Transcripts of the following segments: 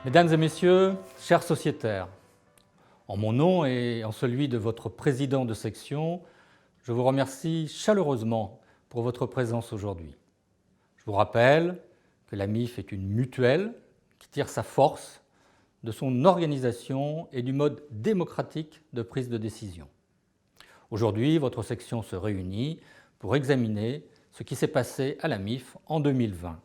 Mesdames et messieurs, chers sociétaires, en mon nom et en celui de votre président de section, je vous remercie chaleureusement pour votre présence aujourd'hui. Je vous rappelle que la MIF est une mutuelle qui tire sa force de son organisation et du mode démocratique de prise de décision. Aujourd'hui, votre section se réunit pour examiner ce qui s'est passé à la MIF en 2020.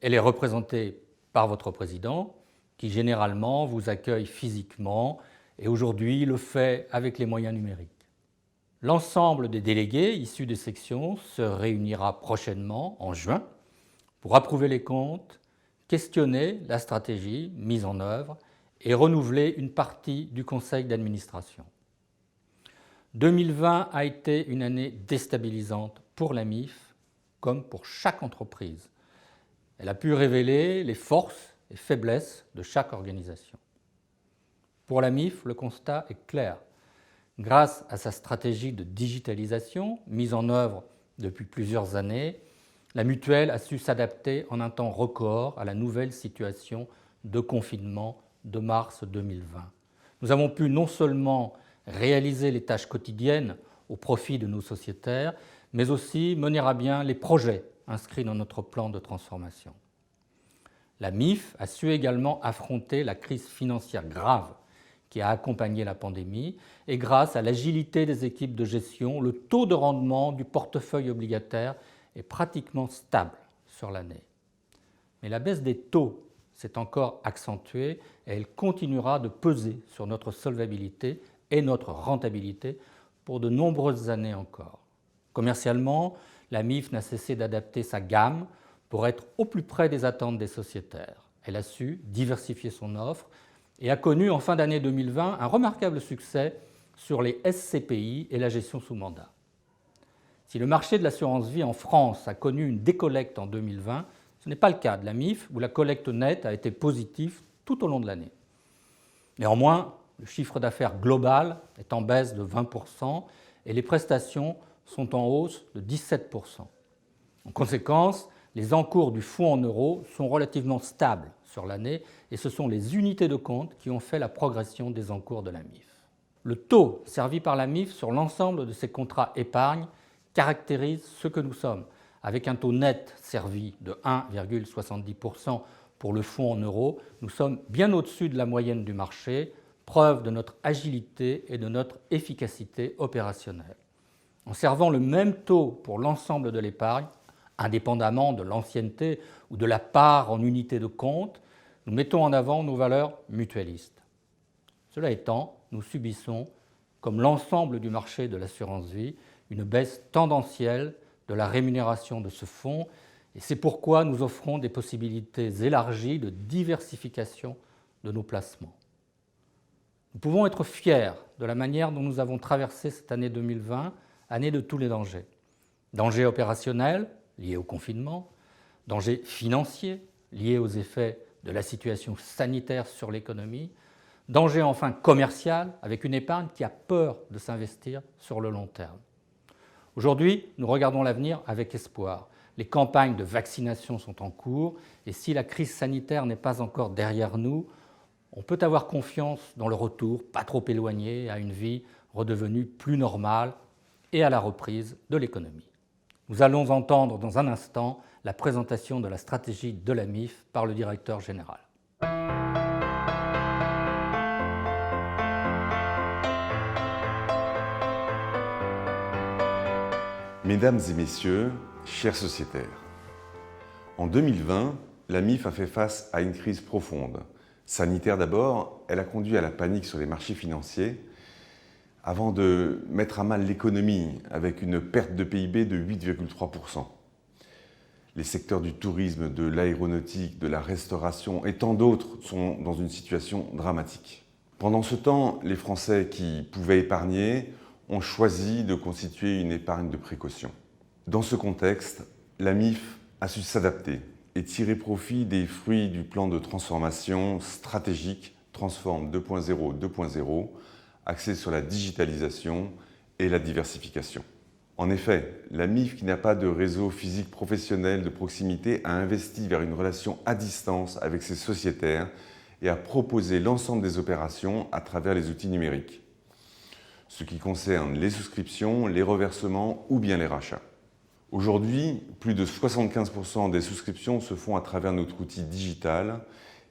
Elle est représentée par votre président, qui généralement vous accueille physiquement et aujourd'hui le fait avec les moyens numériques. L'ensemble des délégués issus des sections se réunira prochainement, en juin, pour approuver les comptes, questionner la stratégie mise en œuvre et renouveler une partie du conseil d'administration. 2020 a été une année déstabilisante pour la MIF, comme pour chaque entreprise. Elle a pu révéler les forces et faiblesses de chaque organisation. Pour la MIF, le constat est clair. Grâce à sa stratégie de digitalisation, mise en œuvre depuis plusieurs années, la mutuelle a su s'adapter en un temps record à la nouvelle situation de confinement de mars 2020. Nous avons pu non seulement réaliser les tâches quotidiennes au profit de nos sociétaires, mais aussi mener à bien les projets inscrits dans notre plan de transformation. La MIF a su également affronter la crise financière grave qui a accompagné la pandémie et grâce à l'agilité des équipes de gestion, le taux de rendement du portefeuille obligataire est pratiquement stable sur l'année. Mais la baisse des taux s'est encore accentuée et elle continuera de peser sur notre solvabilité et notre rentabilité pour de nombreuses années encore. Commercialement, la MIF n'a cessé d'adapter sa gamme pour être au plus près des attentes des sociétaires. Elle a su diversifier son offre et a connu en fin d'année 2020 un remarquable succès sur les SCPI et la gestion sous mandat. Si le marché de l'assurance vie en France a connu une décollecte en 2020, ce n'est pas le cas de la MIF où la collecte nette a été positive tout au long de l'année. Néanmoins, le chiffre d'affaires global est en baisse de 20% et les prestations sont en hausse de 17%. En conséquence, les encours du fonds en euros sont relativement stables sur l'année et ce sont les unités de compte qui ont fait la progression des encours de la MIF. Le taux servi par la MIF sur l'ensemble de ses contrats épargne caractérise ce que nous sommes, avec un taux net servi de 1,70% pour le fonds en euros. Nous sommes bien au-dessus de la moyenne du marché, preuve de notre agilité et de notre efficacité opérationnelle. En servant le même taux pour l'ensemble de l'épargne, indépendamment de l'ancienneté ou de la part en unité de compte, nous mettons en avant nos valeurs mutualistes. Cela étant, nous subissons, comme l'ensemble du marché de l'assurance vie, une baisse tendancielle de la rémunération de ce fonds et c'est pourquoi nous offrons des possibilités élargies de diversification de nos placements. Nous pouvons être fiers de la manière dont nous avons traversé cette année 2020, année de tous les dangers. Dangers opérationnels, liés au confinement, dangers financiers, liés aux effets de la situation sanitaire sur l'économie, danger enfin commercial, avec une épargne qui a peur de s'investir sur le long terme. Aujourd'hui, nous regardons l'avenir avec espoir. Les campagnes de vaccination sont en cours et si la crise sanitaire n'est pas encore derrière nous, on peut avoir confiance dans le retour, pas trop éloigné, à une vie redevenue plus normale et à la reprise de l'économie. Nous allons entendre dans un instant la présentation de la stratégie de la MIF par le directeur général. Mesdames et messieurs, chers sociétaires, en 2020, la MIF a fait face à une crise profonde. Sanitaire d'abord, elle a conduit à la panique sur les marchés financiers avant de mettre à mal l'économie avec une perte de PIB de 8,3%. Les secteurs du tourisme, de l'aéronautique, de la restauration et tant d'autres sont dans une situation dramatique. Pendant ce temps, les Français qui pouvaient épargner ont choisi de constituer une épargne de précaution. Dans ce contexte, la MIF a su s'adapter et tirer profit des fruits du plan de transformation stratégique Transform 2.0, axé sur la digitalisation et la diversification. En effet, la MIF, qui n'a pas de réseau physique professionnel de proximité, a investi vers une relation à distance avec ses sociétaires et a proposé l'ensemble des opérations à travers les outils numériques, ce qui concerne les souscriptions, les reversements ou bien les rachats. Aujourd'hui, plus de 75% des souscriptions se font à travers notre outil digital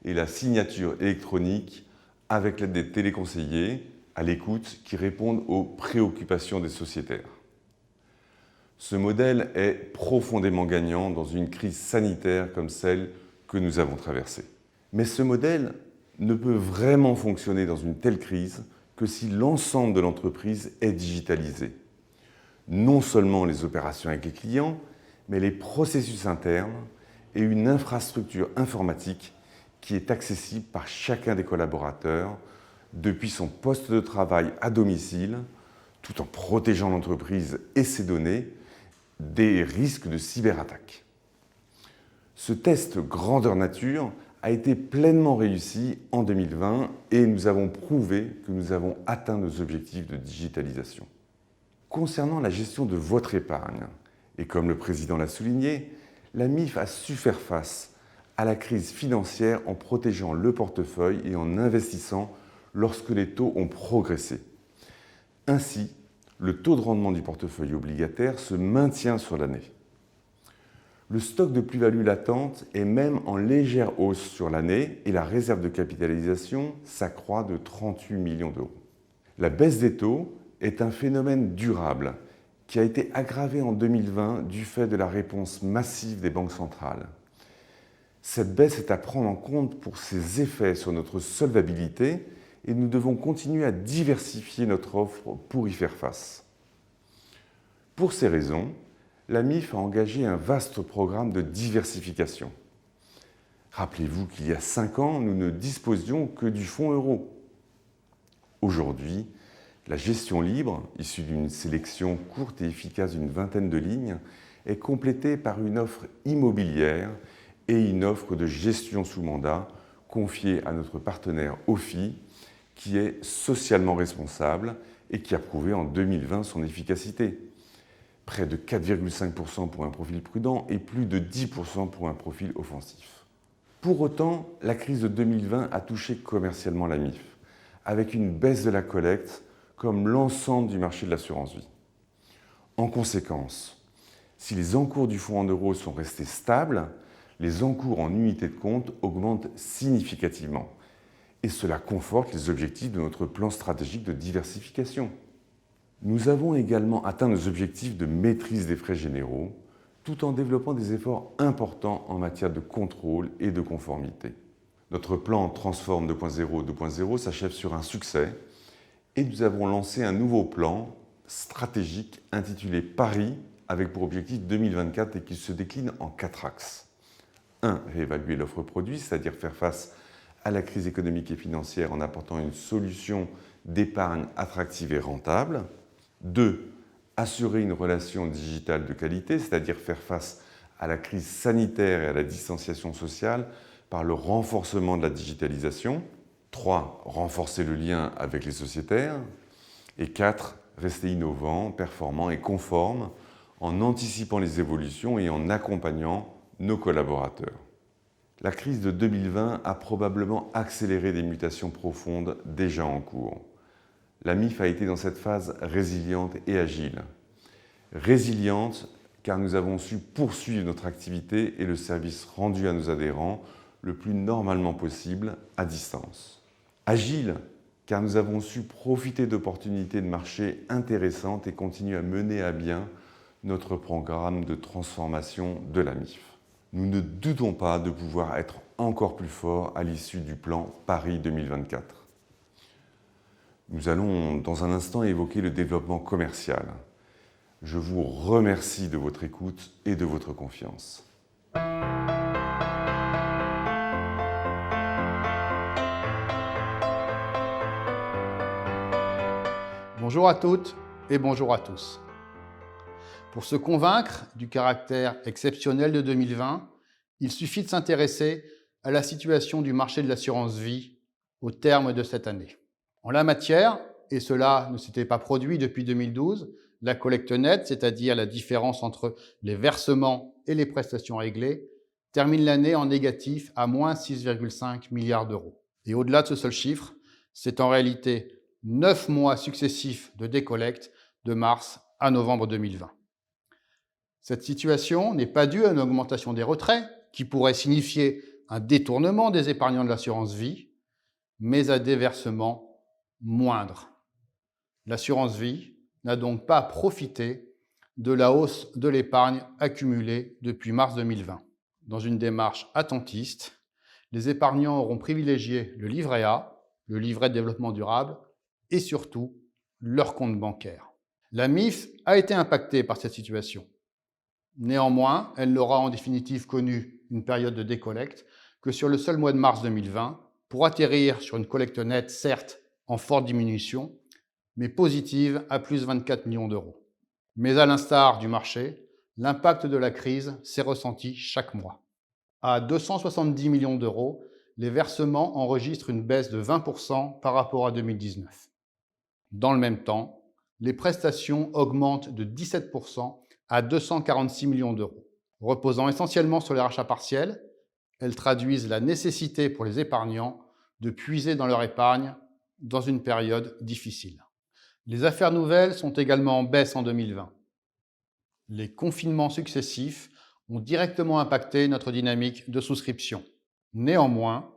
et la signature électronique avec l'aide des téléconseillers à l'écoute qui répondent aux préoccupations des sociétaires. Ce modèle est profondément gagnant dans une crise sanitaire comme celle que nous avons traversée. Mais ce modèle ne peut vraiment fonctionner dans une telle crise que si l'ensemble de l'entreprise est digitalisé. Non seulement les opérations avec les clients, mais les processus internes et une infrastructure informatique qui est accessible par chacun des collaborateurs depuis son poste de travail à domicile, tout en protégeant l'entreprise et ses données des risques de cyberattaque. Ce test grandeur nature a été pleinement réussi en 2020 et nous avons prouvé que nous avons atteint nos objectifs de digitalisation. Concernant la gestion de votre épargne, et comme le président l'a souligné, la MIF a su faire face à la crise financière en protégeant le portefeuille et en investissant lorsque les taux ont progressé. Ainsi, le taux de rendement du portefeuille obligataire se maintient sur l'année. Le stock de plus-value latente est même en légère hausse sur l'année et la réserve de capitalisation s'accroît de 38 millions d'euros. La baisse des taux est un phénomène durable qui a été aggravé en 2020 du fait de la réponse massive des banques centrales. Cette baisse est à prendre en compte pour ses effets sur notre solvabilité et nous devons continuer à diversifier notre offre pour y faire face. Pour ces raisons, la MIF a engagé un vaste programme de diversification. Rappelez-vous qu'il y a 5 ans, nous ne disposions que du fonds euro. Aujourd'hui, la gestion libre, issue d'une sélection courte et efficace d'une vingtaine de lignes, est complétée par une offre immobilière et une offre de gestion sous mandat confiée à notre partenaire OFI, qui est socialement responsable et qui a prouvé en 2020 son efficacité. Près de 4,5% pour un profil prudent et plus de 10% pour un profil offensif. Pour autant, la crise de 2020 a touché commercialement la MIF, avec une baisse de la collecte comme l'ensemble du marché de l'assurance vie. En conséquence, si les encours du fonds en euros sont restés stables, les encours en unités de compte augmentent significativement. Et cela conforte les objectifs de notre plan stratégique de diversification. Nous avons également atteint nos objectifs de maîtrise des frais généraux, tout en développant des efforts importants en matière de contrôle et de conformité. Notre plan Transform 2.0 s'achève sur un succès et nous avons lancé un nouveau plan stratégique intitulé Paris avec pour objectif 2024 et qui se décline en 4 axes. 1. Réévaluer l'offre produit, c'est-à-dire faire face à la crise économique et financière en apportant une solution d'épargne attractive et rentable. 2. Assurer une relation digitale de qualité, c'est-à-dire faire face à la crise sanitaire et à la distanciation sociale par le renforcement de la digitalisation. 3. Renforcer le lien avec les sociétaires. Et 4. Rester innovant, performant et conforme en anticipant les évolutions et en accompagnant nos collaborateurs. La crise de 2020 a probablement accéléré des mutations profondes déjà en cours. La MIF a été dans cette phase résiliente et agile. Résiliente car nous avons su poursuivre notre activité et le service rendu à nos adhérents le plus normalement possible à distance. Agile car nous avons su profiter d'opportunités de marché intéressantes et continuer à mener à bien notre programme de transformation de la MIF. Nous ne doutons pas de pouvoir être encore plus forts à l'issue du plan Paris 2024. Nous allons dans un instant évoquer le développement commercial. Je vous remercie de votre écoute et de votre confiance. Bonjour à toutes et bonjour à tous. Pour se convaincre du caractère exceptionnel de 2020, il suffit de s'intéresser à la situation du marché de l'assurance vie au terme de cette année. En la matière, et cela ne s'était pas produit depuis 2012, la collecte nette, c'est-à-dire la différence entre les versements et les prestations réglées, termine l'année en négatif à moins 6,5 milliards d'euros. Et au-delà de ce seul chiffre, c'est en réalité 9 mois successifs de décollecte de mars à novembre 2020. Cette situation n'est pas due à une augmentation des retraits, qui pourrait signifier un détournement des épargnants de l'assurance vie, mais à des versements moindres. L'assurance vie n'a donc pas profité de la hausse de l'épargne accumulée depuis mars 2020. Dans une démarche attentiste, les épargnants auront privilégié le livret A, le livret de développement durable et surtout leur compte bancaire. La MIF a été impactée par cette situation. Néanmoins, elle n'aura en définitive connu une période de décollecte que sur le seul mois de mars 2020, pour atterrir sur une collecte nette, certes en forte diminution, mais positive à plus 24 millions d'euros. Mais à l'instar du marché, l'impact de la crise s'est ressenti chaque mois. À 270 millions d'euros, les versements enregistrent une baisse de 20% par rapport à 2019. Dans le même temps, les prestations augmentent de 17% à 246 millions d'euros. Reposant essentiellement sur les rachats partiels, elles traduisent la nécessité pour les épargnants de puiser dans leur épargne dans une période difficile. Les affaires nouvelles sont également en baisse en 2020. Les confinements successifs ont directement impacté notre dynamique de souscription. Néanmoins,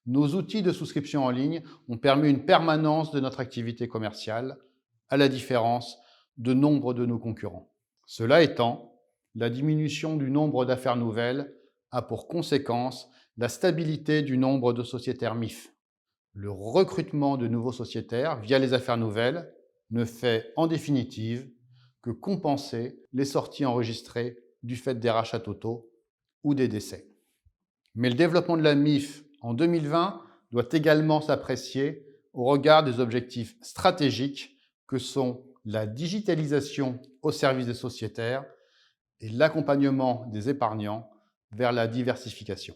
nos outils de souscription en ligne ont permis une permanence de notre activité commerciale, à la différence de nombre de nos concurrents. Cela étant, la diminution du nombre d'affaires nouvelles a pour conséquence la stabilité du nombre de sociétaires MIF. Le recrutement de nouveaux sociétaires via les affaires nouvelles ne fait en définitive que compenser les sorties enregistrées du fait des rachats totaux ou des décès. Mais le développement de la MIF en 2020 doit également s'apprécier au regard des objectifs stratégiques que sont la digitalisation au service des sociétaires et l'accompagnement des épargnants vers la diversification.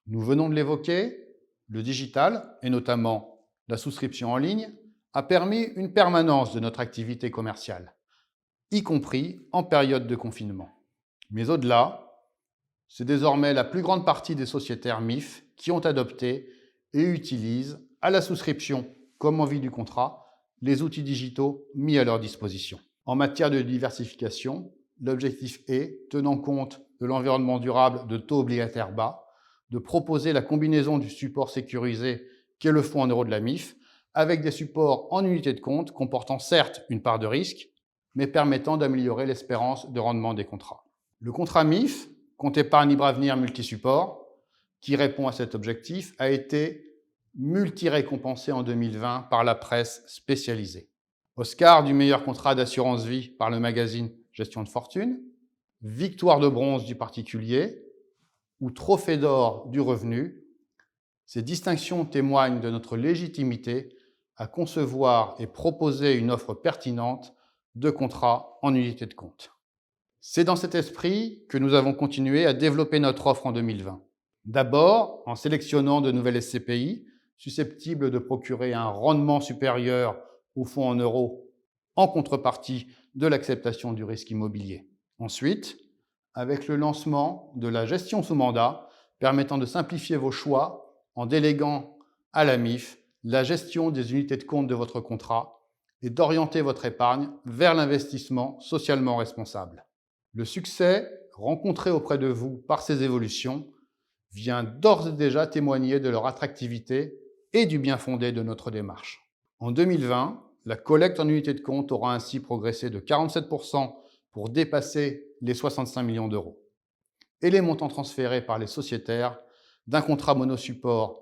Nous venons de l'évoquer, le digital, et notamment la souscription en ligne, a permis une permanence de notre activité commerciale, y compris en période de confinement. Mais au-delà, c'est désormais la plus grande partie des sociétaires MIF qui ont adopté et utilisent, à la souscription comme en vue du contrat, les outils digitaux mis à leur disposition. En matière de diversification, l'objectif est, tenant compte de l'environnement durable de taux obligataires bas, de proposer la combinaison du support sécurisé qu'est le fonds en euros de la MIF, avec des supports en unité de compte comportant certes une part de risque, mais permettant d'améliorer l'espérance de rendement des contrats. Le contrat MIF, compte épargne libre avenir multi-support, qui répond à cet objectif, a été multi-récompensé en 2020 par la presse spécialisée. Oscar du meilleur contrat d'assurance vie par le magazine Gestion de fortune, victoire de bronze du particulier ou trophée d'or du revenu, ces distinctions témoignent de notre légitimité à concevoir et proposer une offre pertinente de contrats en unité de compte. C'est dans cet esprit que nous avons continué à développer notre offre en 2020. D'abord, en sélectionnant de nouvelles SCPI susceptibles de procurer un rendement supérieur au fonds en euros en contrepartie de l'acceptation du risque immobilier. Ensuite, avec le lancement de la gestion sous mandat permettant de simplifier vos choix en déléguant à la MIF la gestion des unités de compte de votre contrat et d'orienter votre épargne vers l'investissement socialement responsable. Le succès rencontré auprès de vous par ces évolutions vient d'ores et déjà témoigner de leur attractivité et du bien fondé de notre démarche. En 2020, la collecte en unité de compte aura ainsi progressé de 47% pour dépasser les 65 millions d'euros. Et les montants transférés par les sociétaires d'un contrat monosupport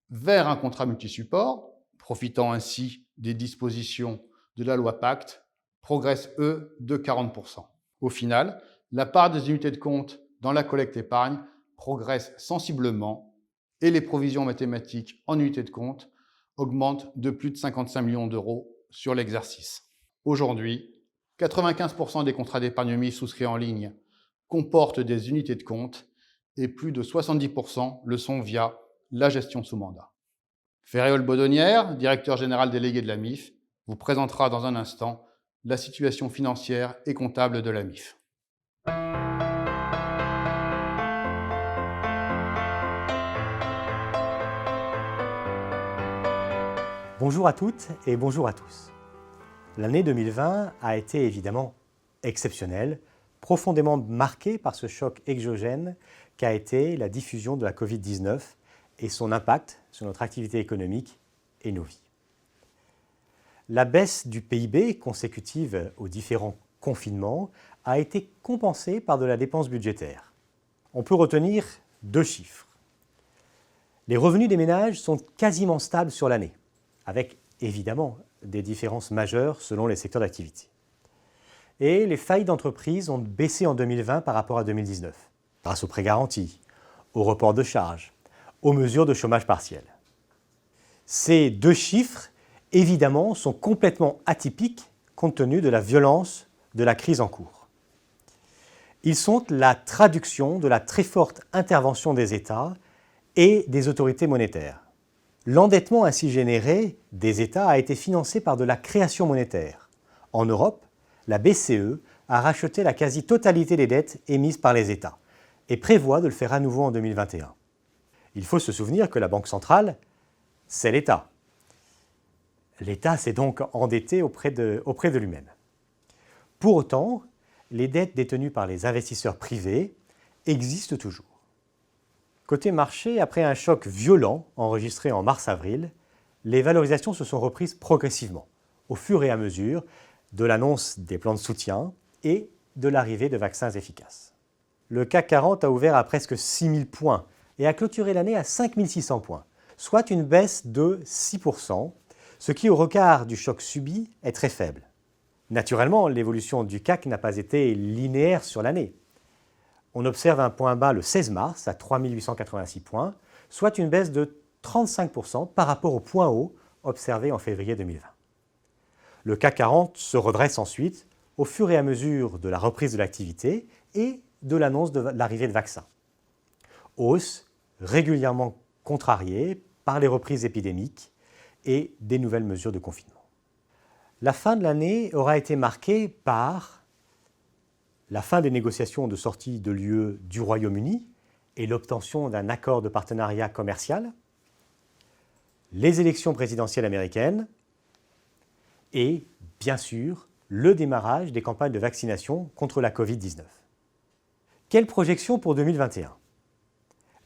vers un contrat multisupport, profitant ainsi des dispositions de la loi Pacte, progressent eux de 40%. Au final, la part des unités de compte dans la collecte épargne progresse sensiblement et les provisions mathématiques en unités de compte augmentent de plus de 55 millions d'euros sur l'exercice. Aujourd'hui, 95% des contrats d'épargne MIF souscrits en ligne comportent des unités de compte et plus de 70% le sont via la gestion sous mandat. Ferréol Baudonnière, directeur général délégué de la MIF, vous présentera dans un instant la situation financière et comptable de la MIF. Bonjour à toutes et bonjour à tous. L'année 2020 a été évidemment exceptionnelle, profondément marquée par ce choc exogène qu'a été la diffusion de la Covid-19 et son impact sur notre activité économique et nos vies. La baisse du PIB consécutive aux différents confinements a été compensée par de la dépense budgétaire. On peut retenir 2 chiffres. Les revenus des ménages sont quasiment stables sur l'année, avec évidemment des différences majeures selon les secteurs d'activité. Et les faillites d'entreprises ont baissé en 2020 par rapport à 2019, grâce aux prêts garantis, au report de charges, aux mesures de chômage partiel. Ces 2 chiffres, évidemment, sont complètement atypiques compte tenu de la violence de la crise en cours. Ils sont la traduction de la très forte intervention des États et des autorités monétaires. L'endettement ainsi généré des États a été financé par de la création monétaire. En Europe, la BCE a racheté la quasi-totalité des dettes émises par les États et prévoit de le faire à nouveau en 2021. Il faut se souvenir que la Banque centrale, c'est l'État. L'État s'est donc endetté auprès de lui-même. Pour autant, les dettes détenues par les investisseurs privés existent toujours. Côté marché, après un choc violent enregistré en mars-avril, les valorisations se sont reprises progressivement, au fur et à mesure de l'annonce des plans de soutien et de l'arrivée de vaccins efficaces. Le CAC 40 a ouvert à presque 6 000 points et a clôturé l'année à 5 600 points, soit une baisse de 6%, ce qui, au regard du choc subi, est très faible. Naturellement, l'évolution du CAC n'a pas été linéaire sur l'année. On observe un point bas le 16 mars à 3 886 points, soit une baisse de 35% par rapport au point haut observé en février 2020. Le CAC 40 se redresse ensuite au fur et à mesure de la reprise de l'activité et de l'annonce de l'arrivée de vaccins. Hausse régulièrement contrariée par les reprises épidémiques et des nouvelles mesures de confinement. La fin de l'année aura été marquée par la fin des négociations de sortie de l'UE du Royaume-Uni et l'obtention d'un accord de partenariat commercial, les élections présidentielles américaines et, bien sûr, le démarrage des campagnes de vaccination contre la Covid-19. Quelle projection pour 2021 ?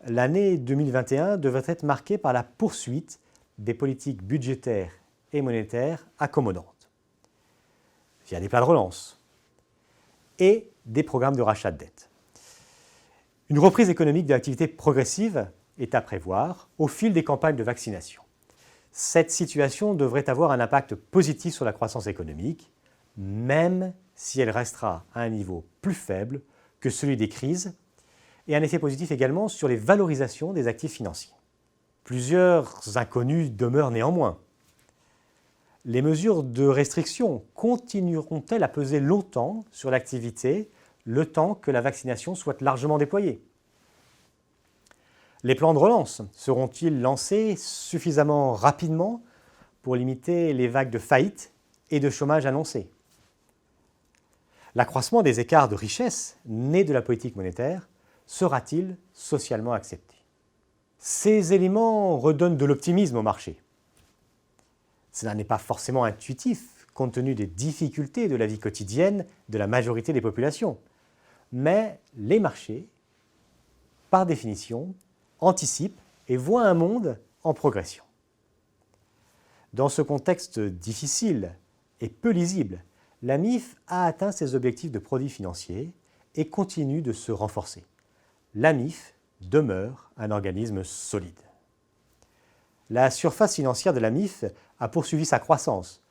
L'année 2021 devrait être marquée par la poursuite des politiques budgétaires et monétaires accommodantes, via des plans de relance et des programmes de rachat de dettes. Une reprise économique de l'activité progressive est à prévoir au fil des campagnes de vaccination. Cette situation devrait avoir un impact positif sur la croissance économique, même si elle restera à un niveau plus faible que celui des crises, et un effet positif également sur les valorisations des actifs financiers. Plusieurs inconnus demeurent néanmoins. Les mesures de restriction continueront-elles à peser longtemps sur l'activité, le temps que la vaccination soit largement déployée ? Les plans de relance seront-ils lancés suffisamment rapidement pour limiter les vagues de faillites et de chômage annoncées ? L'accroissement des écarts de richesse nés de la politique monétaire sera-t-il socialement accepté ? Ces éléments redonnent de l'optimisme au marché. Cela n'est pas forcément intuitif compte tenu des difficultés de la vie quotidienne de la majorité des populations. Mais les marchés, par définition, anticipent et voient un monde en progression. Dans ce contexte difficile et peu lisible, la MIF a atteint ses objectifs de produits financiers et continue de se renforcer. La MIF demeure un organisme solide. La surface financière de la MIF a poursuivi sa croissance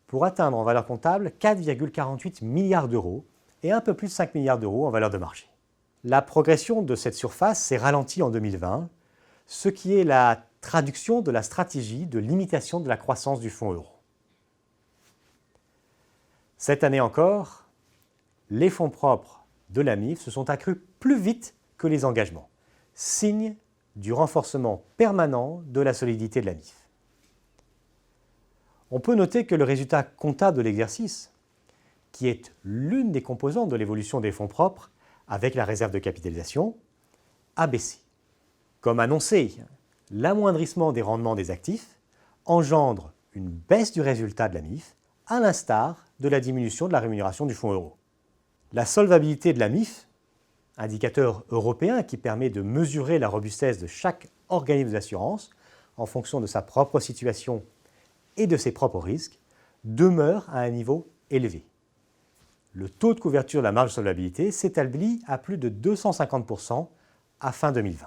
pour atteindre en valeur comptable 4,48 milliards d'euros et un peu plus de 5 milliards d'euros en valeur de marché. La progression de cette surface s'est ralentie en 2020, ce qui est la traduction de la stratégie de limitation de la croissance du fonds euro. Cette année encore, les fonds propres de la MIF se sont accrus plus vite que les engagements, signe du renforcement permanent de la solidité de la MIF. On peut noter que le résultat comptable de l'exercice qui est l'une des composantes de l'évolution des fonds propres avec la réserve de capitalisation, a baissé. Comme annoncé, l'amoindrissement des rendements des actifs engendre une baisse du résultat de la MIF, à l'instar de la diminution de la rémunération du fonds euro. La solvabilité de la MIF, indicateur européen qui permet de mesurer la robustesse de chaque organisme d'assurance en fonction de sa propre situation et de ses propres risques, demeure à un niveau élevé. Le taux de couverture de la marge de solvabilité s'établit à plus de 250% à fin 2020.